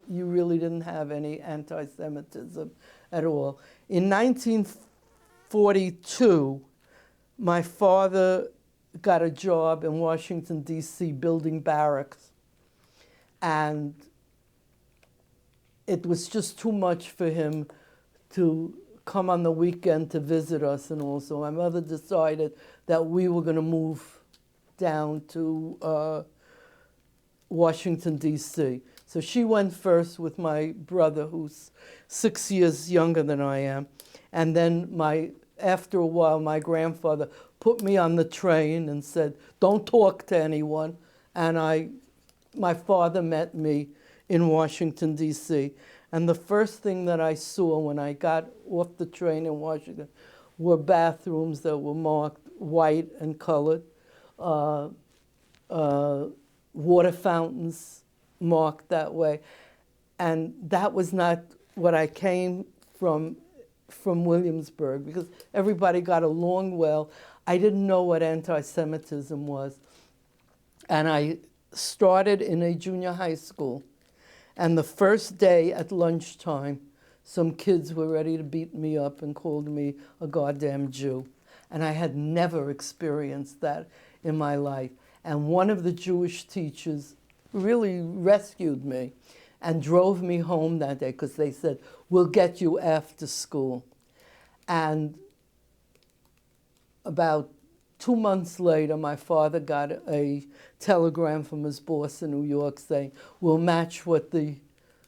you really didn't have any anti-Semitism at all. In 1942, my father got a job in Washington, D.C. building barracks. And it was just too much for him to come on the weekend to visit us and all. So my mother decided that we were going to move down to Washington, D.C. So she went first with my brother, who's 6 years younger than I am. And then after a while, my grandfather put me on the train and said, don't talk to anyone. And my father met me in Washington, D.C. And the first thing that I saw when I got off the train in Washington were bathrooms that were marked white and colored, water fountains marked that way. And that was not what I came from Williamsburg, because everybody got along well. I didn't know what anti-Semitism was. And I started in a junior high school. And the first day at lunchtime, some kids were ready to beat me up and called me a goddamn Jew. And I had never experienced that in my life. And one of the Jewish teachers really rescued me and drove me home that day, because they said, we'll get you after school. And about 2 months later, my father got a telegram from his boss in New York saying, we'll match what the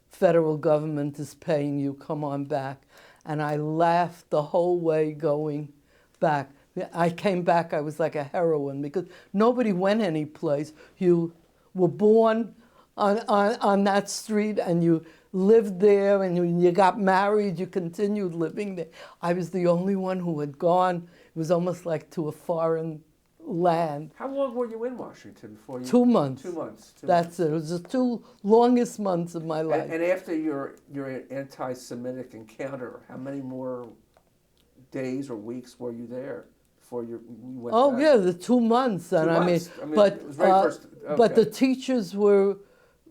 federal government is paying you, come on back. And I laughed the whole way going back. I came back, I was like a heroine, because nobody went anyplace. You were born on that street, and you lived there, and when you got married, you continued living there. I was the only one who had gone. It was almost like to a foreign land. How long were you in Washington before you? 2 months. 2 months. That's it. It was the 2 longest months of my life. And after your anti-Semitic encounter, how many more days or weeks were you there before you went back? Yeah, the 2 months. And 2 months. but it was very first, okay. But the teachers were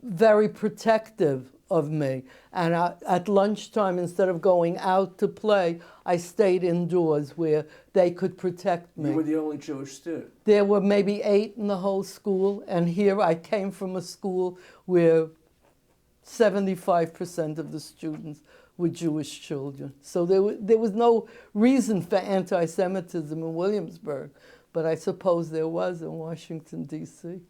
very protective of me. And at lunchtime, instead of going out to play, I stayed indoors where they could protect me. You were the only Jewish student. There were maybe 8 in the whole school, and here I came from a school where 75% of the students were Jewish children. So there was no reason for anti-Semitism in Williamsburg, but I suppose there was in Washington, D.C.